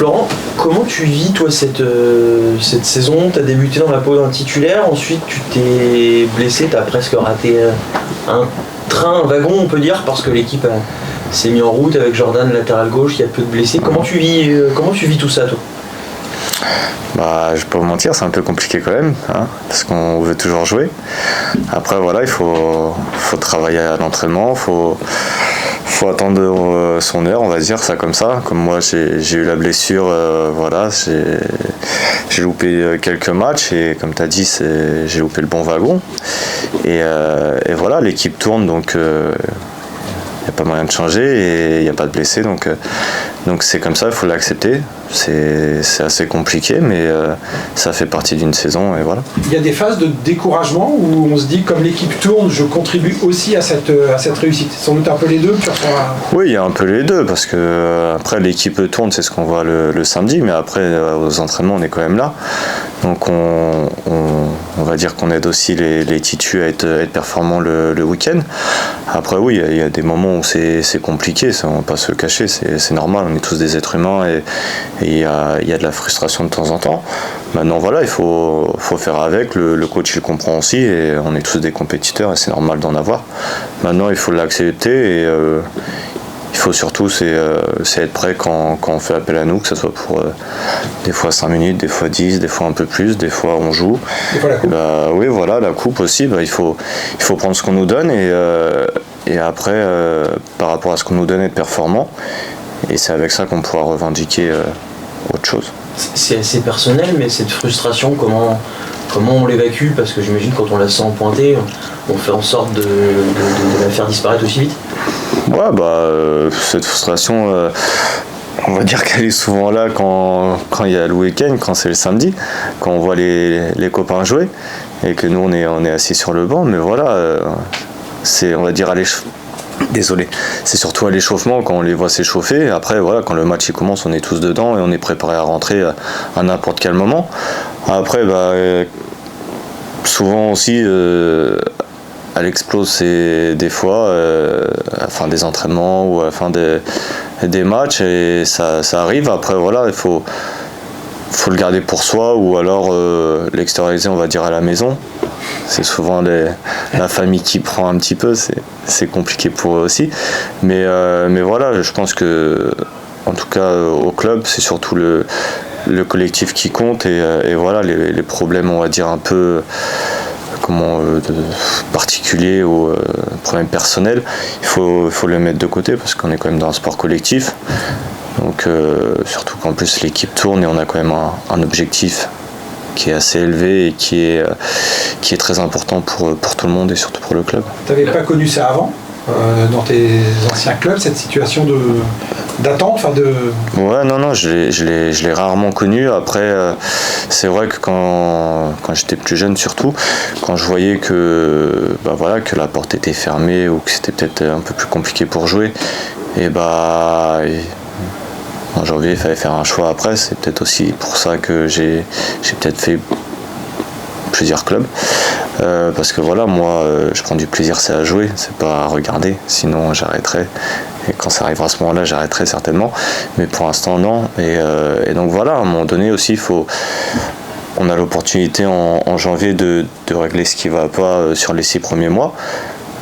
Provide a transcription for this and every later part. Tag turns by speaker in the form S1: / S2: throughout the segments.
S1: Florent, comment tu vis toi cette saison? Tu as débuté dans la peau d'un titulaire, ensuite tu t'es blessé, tu as presque raté un wagon on peut dire, parce que l'équipe s'est mise en route avec Jordan latéral gauche, il y a peu de blessés. Comment tu vis tout ça toi?
S2: Je vais pas vous mentir, c'est un peu compliqué quand même, hein, parce qu'on veut toujours jouer. Après voilà, il faut travailler à l'entraînement, faut attendre son heure, on va dire ça comme ça. Comme moi j'ai eu la blessure, voilà, j'ai loupé quelques matchs et comme tu as dit, j'ai loupé le bon wagon. Et voilà, l'équipe tourne, donc il n'y a pas moyen de changer et il n'y a pas de blessés, donc c'est comme ça, il faut l'accepter. C'est assez compliqué, mais ça fait partie d'une saison et voilà.
S3: Il y a des phases de découragement où on se dit, comme l'équipe tourne, je contribue aussi à cette réussite. Sans doute un peu les deux.
S2: Oui, il y a un peu les deux, parce que après l'équipe tourne, c'est ce qu'on voit le samedi, mais après aux entraînements, on est quand même là. Donc on va dire qu'on aide aussi les titus à être performants le week-end. Après oui, il y a des moments où c'est compliqué, ça, on ne va pas se le cacher, c'est normal, on est tous des êtres humains et il y a de la frustration de temps en temps. Maintenant voilà, il faut faire avec, le coach il comprend aussi et on est tous des compétiteurs et c'est normal d'en avoir. Maintenant il faut l'accepter et il faut surtout c'est être prêt quand on fait appel à nous, que ce soit pour des fois 5 minutes, des fois 10, des fois un peu plus, des fois on joue.
S3: Des fois la coupe.
S2: Oui voilà, la coupe aussi, il faut prendre ce qu'on nous donne et après par rapport à ce qu'on nous donne, être performant. Et c'est avec ça qu'on pourra revendiquer autre chose.
S1: C'est assez personnel, mais cette frustration, comment on l'évacue? Parce que j'imagine quand on la sent pointer, on fait en sorte de la faire disparaître aussi vite.
S2: Ouais, cette frustration, on va dire qu'elle est souvent là quand il y a le week-end, quand c'est le samedi, quand on voit les copains jouer et que nous on est assis sur le banc. Mais voilà, c'est, on va dire, désolé, c'est surtout à l'échauffement quand on les voit s'échauffer. Après voilà, quand le match il commence, on est tous dedans et on est préparé à rentrer à n'importe quel moment. Après souvent aussi à l'explose, c'est des fois à la fin des entraînements ou à la fin des matchs et ça arrive. Après voilà, il faut le garder pour soi ou alors l'extérioriser, on va dire, à la maison. C'est souvent la famille qui prend un petit peu, c'est compliqué pour eux aussi. Mais voilà, je pense que, en tout cas au club, c'est surtout le collectif qui compte et voilà, les problèmes, on va dire, un peu particuliers ou problèmes personnels, il faut les mettre de côté parce qu'on est quand même dans un sport collectif. Donc surtout qu'en plus l'équipe tourne et on a quand même un objectif qui est assez élevé et qui est très important pour tout le monde et surtout pour le club.
S3: Tu n'avais pas connu ça avant dans tes anciens clubs, cette situation d'attente,
S2: Ouais, non, je l'ai rarement connu. Après, c'est vrai que quand j'étais plus jeune surtout, quand je voyais que la porte était fermée ou que c'était peut-être un peu plus compliqué pour jouer, en janvier, il fallait faire un choix après. C'est peut-être aussi pour ça que j'ai peut-être fait plusieurs clubs. Parce que voilà, moi, je prends du plaisir, c'est à jouer, c'est pas à regarder. Sinon, j'arrêterai. Et quand ça arrivera à ce moment-là, j'arrêterai certainement. Mais pour l'instant, non. Et donc voilà, à un moment donné aussi, on a l'opportunité en janvier de régler ce qui ne va pas sur les 6 premiers mois.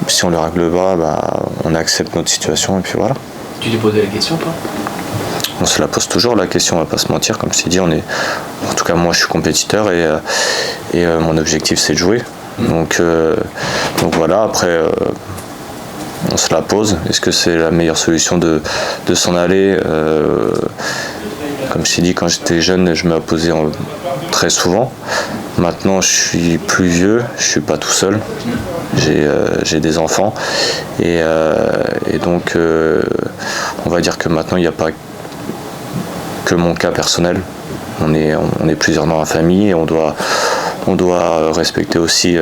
S2: Si on ne le règle pas, on accepte notre situation et puis voilà.
S1: Tu t'es posé la question, toi ?
S2: On se la pose toujours la question, on va pas se mentir, comme je t'ai dit, en tout cas moi je suis compétiteur et mon objectif c'est de jouer. Donc voilà, après on se la pose, est-ce que c'est la meilleure solution de s'en aller comme je t'ai dit, quand j'étais jeune, je m'ai posé très souvent. Maintenant je suis plus vieux, je suis pas tout seul, j'ai des enfants et donc on va dire que maintenant il n'y a pas que mon cas personnel. On est plusieurs dans la famille et on doit respecter aussi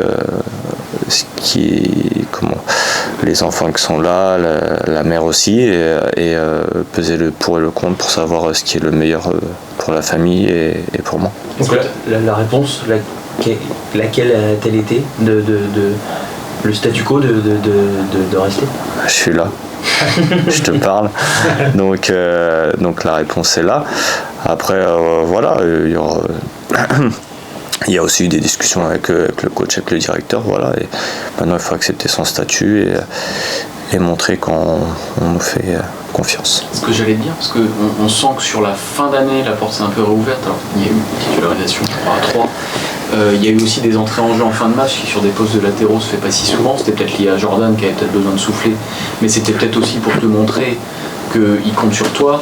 S2: les enfants qui sont là, la mère aussi, et peser le pour et le contre pour savoir ce qui est le meilleur pour la famille et pour moi.
S1: Donc la réponse, laquelle a-t-elle été le statu quo de rester ?
S2: Je suis là. Je te parle. Donc la réponse est là. Après, voilà, il y a aussi eu des discussions avec le coach, avec le directeur, voilà, et maintenant il faut accepter son statut et montrer qu'on nous fait confiance.
S4: Ce que j'allais te dire, parce qu'on sent que sur la fin d'année, la porte s'est un peu réouverte. Alors, il y a eu une titularisation, je crois, à 3. Il y a eu aussi des entrées en jeu en fin de match qui, sur des postes de latéraux, se fait pas si souvent. C'était peut-être lié à Jordan qui avait peut-être besoin de souffler, mais c'était peut-être aussi pour te montrer qu'il compte sur toi.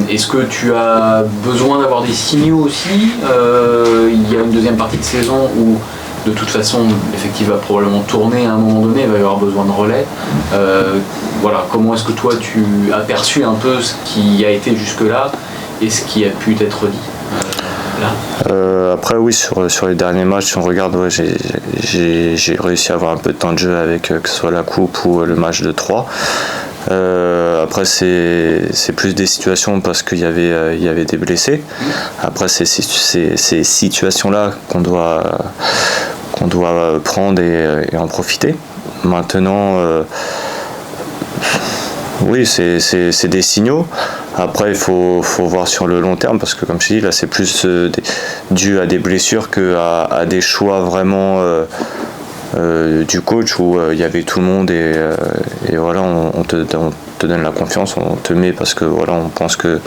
S4: Est-ce que tu as besoin d'avoir des signaux aussi? Il y a une deuxième partie de saison où de toute façon l'effectif va probablement tourner à un moment donné, il va y avoir besoin de relais. Voilà, comment est-ce que toi tu as perçu un peu ce qui a été jusque-là et ce qui a pu être dit là?
S2: Après oui, sur les derniers matchs, si on regarde, ouais, j'ai réussi à avoir un peu de temps de jeu avec que ce soit la coupe ou le match de 3. Après c'est plus des situations parce qu'il y avait des blessés. Après c'est ces situations-là qu'on doit prendre et en profiter. Maintenant, oui, c'est des signaux. Après, il faut voir sur le long terme parce que, comme je dis, là, c'est plus dû à des blessures qu'à des choix vraiment du coach où il y avait tout le monde et voilà, on te donne la confiance, on te met parce que voilà, on pense que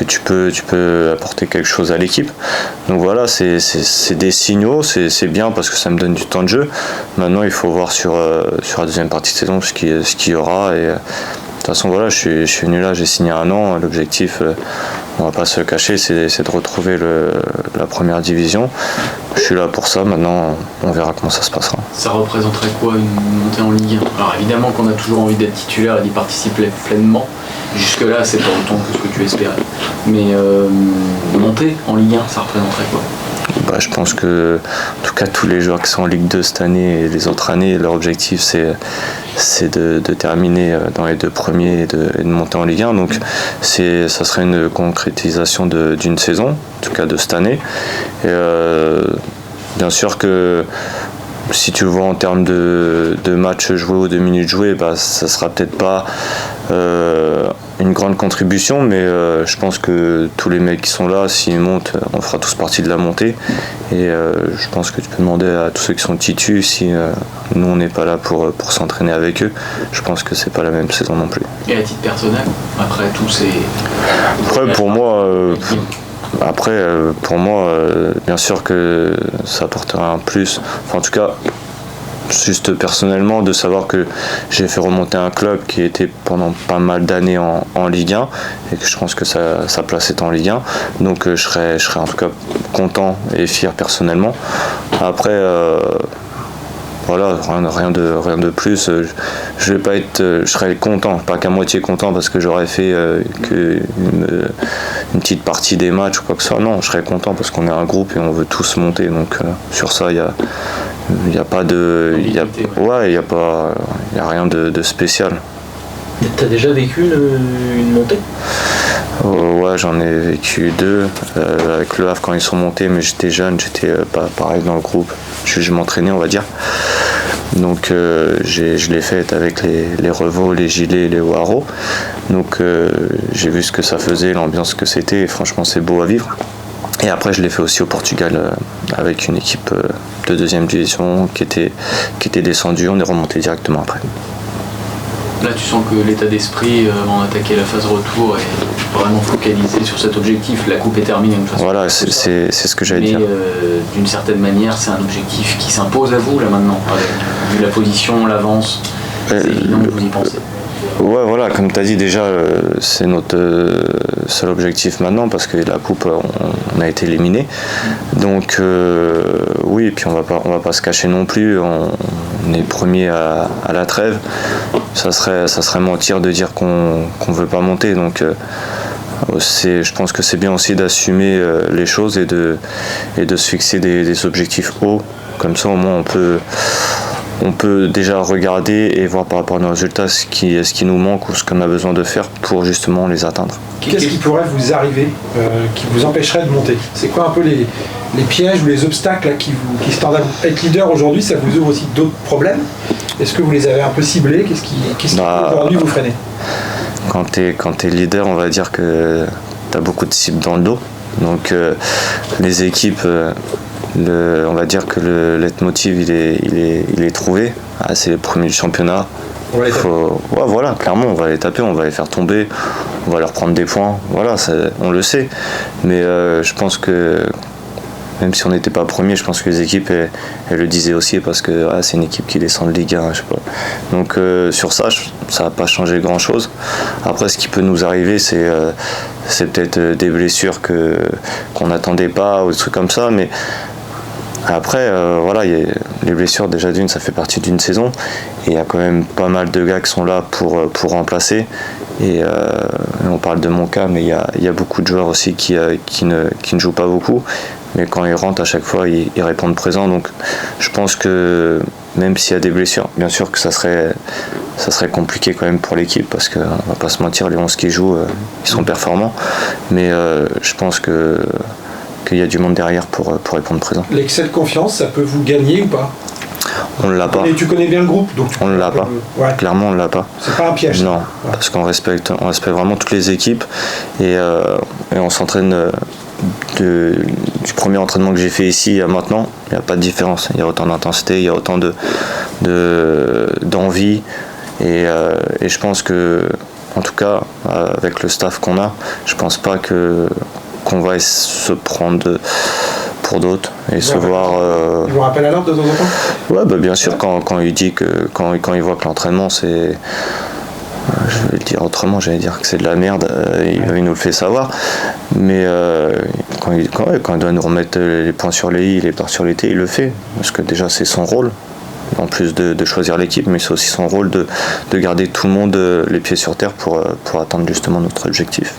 S2: tu peux apporter quelque chose à l'équipe. Donc voilà, c'est des signaux, c'est bien parce que ça me donne du temps de jeu. Maintenant, il faut voir sur la deuxième partie de saison ce qu'il y aura. Et de toute façon, voilà, je suis venu là, j'ai signé 1 an. L'objectif, on va pas se le cacher, c'est de retrouver la première division. Je suis là pour ça, maintenant on verra comment ça se passera.
S4: Ça représenterait quoi une montée en Ligue 1? Alors évidemment qu'on a toujours envie d'être titulaire et d'y participer pleinement. Jusque-là, c'est pas autant que ce que tu espérais. Mais monter en Ligue 1, ça représenterait quoi?
S2: Bah, je pense que, en tout cas, tous les joueurs qui sont en Ligue 2 cette année et les autres années, leur objectif c'est de terminer dans les 2 premiers et de monter en Ligue 1. Donc ça serait une concrétisation d'une saison, en tout cas de cette année. Et bien sûr que si tu le vois en termes de matchs joués ou de minutes jouées, bah, ça sera peut-être pas une grande contribution, mais je pense que tous les mecs qui sont là, s'ils montent, on fera tous partie de la montée. Et je pense que tu peux demander à tous ceux qui sont titus si nous on n'est pas là pour s'entraîner avec eux. Je pense que c'est pas la même saison non plus.
S4: Et à titre personnel, après tous ces...
S2: Après pour moi... pour moi, bien sûr que ça apportera un plus. Enfin, en tout cas, juste personnellement, de savoir que j'ai fait remonter un club qui était pendant pas mal d'années en Ligue 1 et que je pense que sa place est en Ligue 1. Donc je serais en tout cas content et fier personnellement. Après, voilà, rien de plus. Je vais pas être, je serais content, pas qu'à moitié content parce que j'aurais fait une petite partie des matchs ou quoi que ce soit. Non, je serais content parce qu'on est un groupe et on veut tous monter. Donc sur ça, il y a pas de, il y a rien de spécial.
S1: T'as déjà vécu une montée?
S2: Ouais, j'en ai vécu 2 avec le Havre quand ils sont montés, mais j'étais jeune, j'étais pas pareil dans le groupe. Je m'entraînais, on va dire. Donc je l'ai fait avec les Revaux, les Gilets et les Waro. Donc j'ai vu ce que ça faisait, l'ambiance que c'était, et franchement c'est beau à vivre. Et après je l'ai fait aussi au Portugal avec une équipe de 2e division qui était descendue, on est remonté directement après.
S4: Là, tu sens que l'état d'esprit avant d'attaquer la phase retour est vraiment focalisé sur cet objectif. La coupe est terminée de toute façon.
S2: Voilà, c'est ce que j'allais dire.
S4: Mais d'une certaine manière, c'est un objectif qui s'impose à vous là maintenant, vu la position, l'avance. C'est évident que vous y pensez.
S2: Ouais, voilà, comme tu as dit déjà, c'est notre seul objectif maintenant parce que la coupe, on a été éliminé. Donc oui, et puis on va pas se cacher non plus. On est premier à la trêve. Ça serait mentir de dire qu'on veut pas monter. Donc je pense que c'est bien aussi d'assumer les choses et de se fixer des objectifs hauts. Comme ça, au moins, on peut déjà regarder et voir par rapport à nos résultats ce qui nous manque ou ce qu'on a besoin de faire pour justement les atteindre.
S3: Qu'est-ce qui pourrait vous arriver qui vous empêcherait de monter? C'est quoi un peu les pièges ou les obstacles là, qui se tendent à vous? Être leader aujourd'hui, ça vous ouvre aussi d'autres problèmes. Est-ce que vous les avez un peu ciblés? Qu'est-ce qui aujourd'hui vous freine?
S2: Quand t'es leader, on va dire que as beaucoup de cibles dans le dos. Donc les équipes, on va dire que le leitmotiv il est trouvé. C'est les premiers du championnat. Voilà, clairement, on va les taper, on va les faire tomber, on va leur prendre des points. Voilà, on le sait. Mais je pense que même si on n'était pas premier, je pense que les équipes elles le disaient aussi parce que c'est une équipe qui descend de Ligue 1, je sais pas. Donc sur ça va pas changer grand chose. Après, ce qui peut nous arriver, c'est peut-être des blessures qu'on n'attendait pas ou des trucs comme ça, mais après, les blessures, déjà d'une, ça fait partie d'une saison. Et il y a quand même pas mal de gars qui sont là pour remplacer. Et on parle de mon cas, mais il y a beaucoup de joueurs aussi qui ne jouent pas beaucoup. Mais quand ils rentrent, à chaque fois, ils répondent présent. Donc je pense que même s'il y a des blessures, bien sûr que ça serait compliqué quand même pour l'équipe. Parce qu'on va pas se mentir, les 11 qui jouent, ils sont performants. Mais je pense qu'il y a du monde derrière pour répondre présent.
S3: L'excès de confiance, ça peut vous gagner ou pas?
S2: On ne l'a pas.
S3: Et tu connais bien le groupe, donc
S2: on ne l'a pas.
S3: Ouais.
S2: Clairement, on ne l'a pas.
S3: C'est pas un piège.
S2: Non, parce qu'on respecte vraiment toutes les équipes et on s'entraîne du premier entraînement que j'ai fait ici à maintenant. Il n'y a pas de différence. Il y a autant d'intensité, il y a autant d'envie et je pense que, en tout cas, avec le staff qu'on a, je pense pas qu'on va se prendre pour d'autres et se voir.
S3: Ils vous rappellent à l'ordre de temps en temps?
S2: Ouais, bien sûr, quand il dit quand il voit que l'entraînement c'est. Je vais le dire autrement, j'allais dire que c'est de la merde, il nous le fait savoir. Mais quand il doit nous remettre les points sur les i, les parts sur les t, il le fait. Parce que déjà c'est son rôle, en plus de choisir l'équipe, mais c'est aussi son rôle de garder tout le monde les pieds sur terre pour atteindre justement notre objectif.